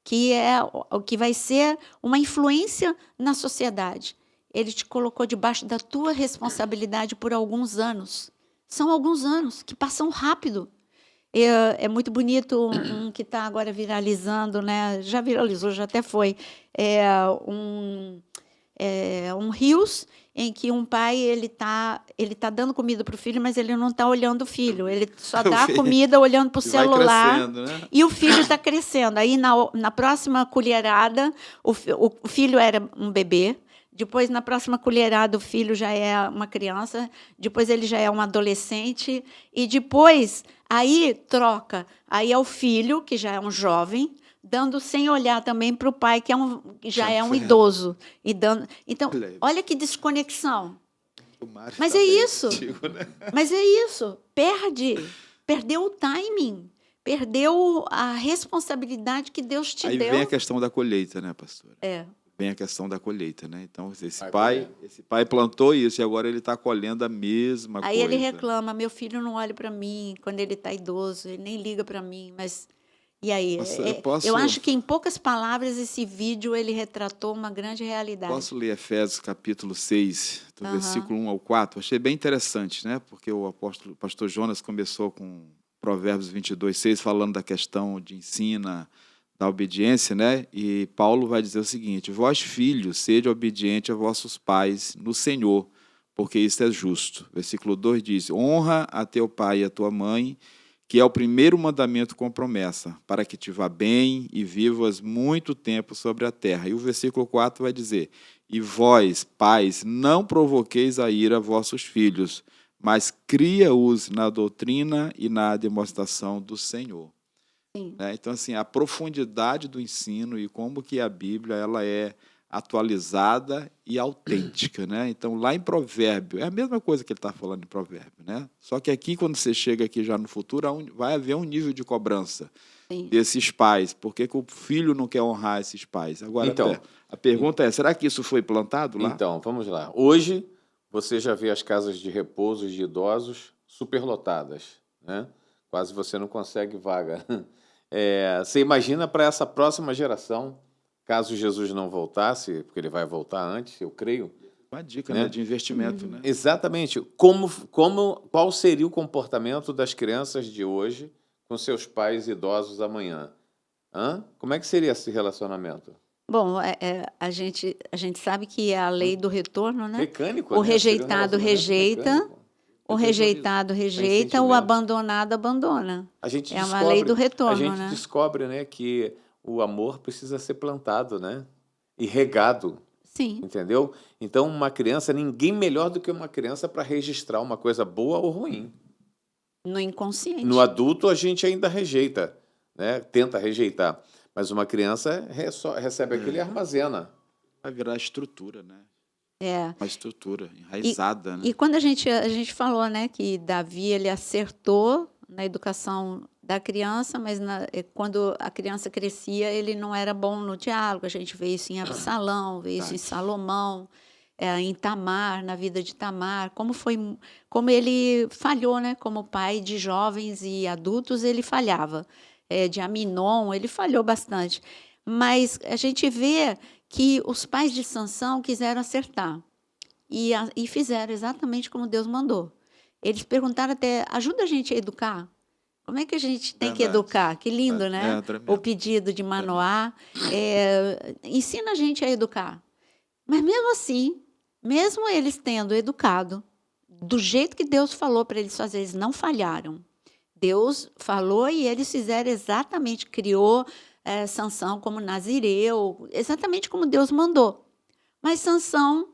que é o que vai ser uma influência na sociedade. Ele te colocou debaixo da tua responsabilidade por alguns anos. São alguns anos que passam rápido. É muito bonito um que está agora viralizando, né? Já viralizou, já até foi. Um Reels em que um pai ele tá dando comida para o filho, mas ele não está olhando o filho. Ele só dá a comida olhando para o celular. Né? E o filho está crescendo. Aí, na próxima colherada, o filho era um bebê. Depois, na próxima colherada, o filho já é uma criança. Depois, ele já é um adolescente. E depois, aí troca. Aí é o filho, que já é um jovem, dando sem olhar também para o pai, que já é um idoso. Então, olha que desconexão. Mas é isso. Antigo, né? Mas é isso. Perdeu o timing. Perdeu a responsabilidade que Deus te deu. Aí vem a questão da colheita, né, pastora? Vem a questão da colheita, né? Então, esse pai plantou isso e agora ele está colhendo a mesma coisa. Aí ele reclama, meu filho não olha para mim quando ele está idoso, ele nem liga para mim, mas... E aí? Eu acho que, em poucas palavras, esse vídeo ele retratou uma grande realidade. Posso ler Efésios, capítulo 6, do versículo 1 ao 4? Achei bem interessante, né? Porque o pastor Jonas começou com Provérbios 22, 6, falando da questão de ensina, da obediência, né? E Paulo vai dizer o seguinte, vós, filhos, sede obediente a vossos pais no Senhor, porque isso é justo. Versículo 2 diz, honra a teu pai e a tua mãe, que é o primeiro mandamento com promessa, para que te vá bem e vivas muito tempo sobre a terra. E o versículo 4 vai dizer, e vós, pais, não provoqueis a ira vossos filhos, mas cria-os na doutrina e na demonstração do Senhor. Então, assim, a profundidade do ensino e como que a Bíblia ela é atualizada e autêntica, né? Então, lá em Provérbio, é a mesma coisa que ele está falando em Provérbio, né? Só que aqui, quando você chega aqui já no futuro, vai haver um nível de cobrança desses pais. Por que o filho não quer honrar esses pais? Agora, a pergunta é, será que isso foi plantado lá? Então, vamos lá. Hoje, você já vê as casas de repouso de idosos superlotadas, né? Quase você não consegue vaga. Você imagina para essa próxima geração, caso Jesus não voltasse, porque ele vai voltar antes, eu creio, Uma dica, né? né, de investimento, né? Exatamente. Qual seria o comportamento das crianças de hoje com seus pais idosos amanhã? Como é que seria esse relacionamento? Bom, a gente sabe que é a lei do retorno, né? Mecânico, O né? Seria um rejeitado relacionamento rejeita, mecânico. o rejeitado rejeita, o sentimento. abandonado abandona. A gente É uma lei do a retorno, gente né? descobre, né, que o amor precisa ser plantado, né? E regado, Sim, entendeu? Então, uma criança, ninguém melhor do que uma criança para registrar uma coisa boa ou ruim. no inconsciente. No adulto, a gente ainda rejeita, né? Tenta rejeitar. Mas uma criança recebe aquilo e armazena. Vai virar estrutura, né? É. Uma estrutura enraizada, né? E quando a gente falou, né, que Davi ele acertou na educação da criança, mas quando a criança crescia, ele não era bom no diálogo. A gente vê isso em Absalão, vê isso em Salomão, em Tamar, na vida de Tamar, como ele falhou, né, como pai de jovens e adultos, ele falhava. De Aminon, ele falhou bastante. Mas a gente vê que os pais de Sansão quiseram acertar. E fizeram exatamente como Deus mandou. Eles perguntaram até, ajuda a gente a educar. Como é que a gente tem que Verdade. educar? Que lindo, né? tremendo. O pedido de Manoá. Ensina a gente a educar. Mas mesmo assim, mesmo eles tendo educado, do jeito que Deus falou para eles fazer, eles não falharam. Deus falou e eles fizeram exatamente, criou Sansão como nazireu, exatamente como Deus mandou. Mas Sansão,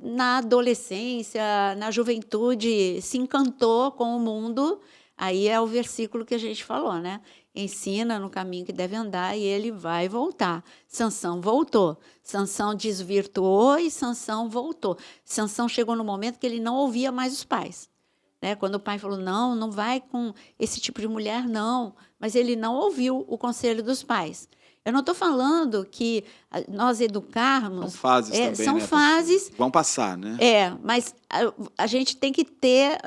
na adolescência, na juventude, se encantou com o mundo. Aí é o versículo que a gente falou, né? Ensina no caminho que deve andar e ele vai voltar. Sansão voltou. Sansão desvirtuou e Sansão voltou. Sansão chegou no momento que ele não ouvia mais os pais. Né? Quando o pai falou, não, não vai com esse tipo de mulher, não. Mas ele não ouviu o conselho dos pais. Eu não estou falando que nós educarmos... São fases também, são né? fases... Vão passar, né? Mas a gente tem que ter...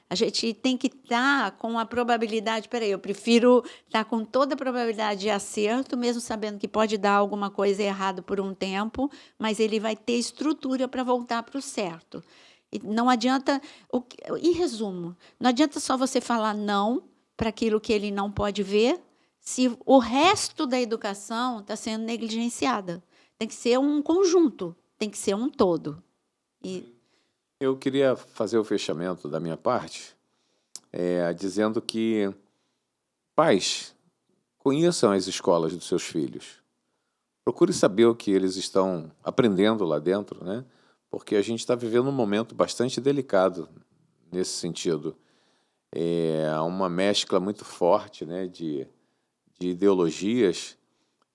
a gente tem que estar com a probabilidade... Peraí, eu prefiro estar com toda a probabilidade de acerto, mesmo sabendo que pode dar alguma coisa errada por um tempo, mas ele vai ter estrutura para voltar para o certo. E não adianta... Em resumo, não adianta só você falar não para aquilo que ele não pode ver, se o resto da educação está sendo negligenciada. Tem que ser um conjunto, tem que ser um todo. Eu queria fazer o fechamento da minha parte, dizendo que pais, conheçam as escolas dos seus filhos. Procure saber o que eles estão aprendendo lá dentro, né? Porque a gente está vivendo um momento bastante delicado nesse sentido. Há uma mescla muito forte, né, de ideologias,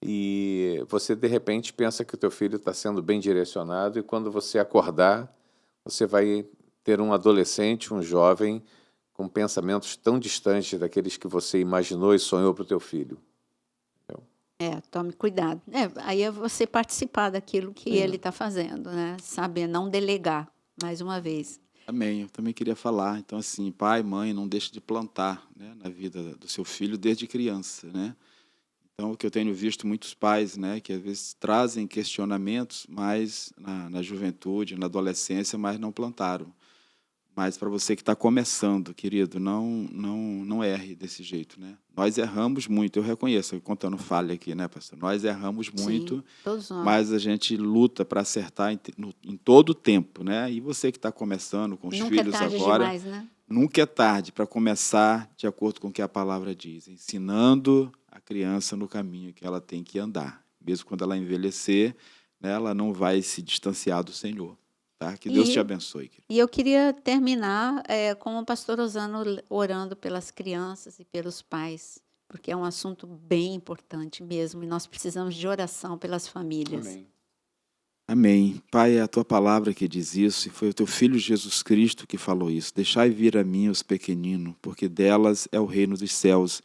e você, de repente, pensa que o teu filho está sendo bem direcionado, e quando você acordar, você vai ter um adolescente, um jovem, com pensamentos tão distantes daqueles que você imaginou e sonhou para o teu filho. Entendeu? Tome cuidado. Aí é você participar daquilo que ele está fazendo, né? Saber não delegar, mais uma vez. Amém. Eu também queria falar. Então, assim, pai, mãe, não deixe de plantar, né, na vida do seu filho desde criança, né? Então, o que eu tenho visto muitos pais, né, que às vezes trazem questionamentos, mas na juventude, na adolescência, mas não plantaram. Mas para você que está começando, querido, não erre desse jeito, né? Nós erramos muito, eu reconheço, contando falha aqui, né, pastor? Nós erramos muito, sim, todos nós. mas a gente luta para acertar em todo o tempo, né? E você que está começando com os filhos Nunca é tarde agora, demais, né? nunca é tarde para começar de acordo com o que a palavra diz, ensinando a criança no caminho que ela tem que andar. Mesmo quando ela envelhecer, né, ela não vai se distanciar do Senhor. Tá? Que Deus te abençoe. Querido. E eu queria terminar com o pastor Osano orando pelas crianças e pelos pais, porque é um assunto bem importante mesmo, e nós precisamos de oração pelas famílias. Amém. Amém. Pai, é a tua palavra que diz isso, e foi o teu Filho Jesus Cristo que falou isso. Deixai vir a mim os pequeninos, porque delas é o reino dos céus.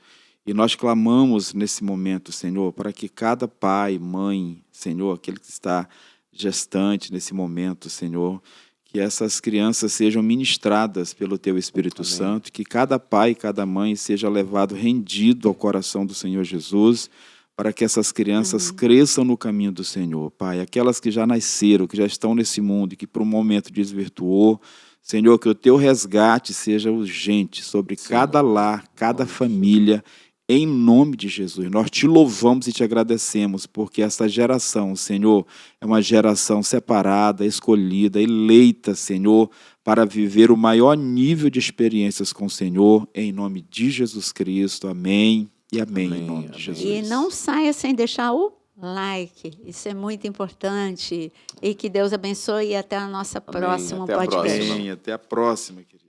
E nós clamamos nesse momento, Senhor, para que cada pai, mãe, Senhor, aquele que está gestante, nesse momento, Senhor, que essas crianças sejam ministradas pelo Teu Espírito Amém. Santo, que cada pai e cada mãe seja levado rendido ao coração do Senhor Jesus, para que essas crianças cresçam no caminho do Senhor, Pai. Aquelas que já nasceram, que já estão nesse mundo e que por um momento desvirtuou, Senhor, que o Teu resgate seja urgente sobre cada lar, cada família, em nome de Jesus. Nós te louvamos e te agradecemos, porque essa geração, Senhor, é uma geração separada, escolhida, eleita, Senhor, para viver o maior nível de experiências com o Senhor, em nome de Jesus Cristo. Amém e amém, Amém, em nome de amém. Jesus. E não saia sem deixar o like. Isso é muito importante. E que Deus abençoe e até a nossa próxima Até a podcast. próxima. Amém. Até a próxima, querido.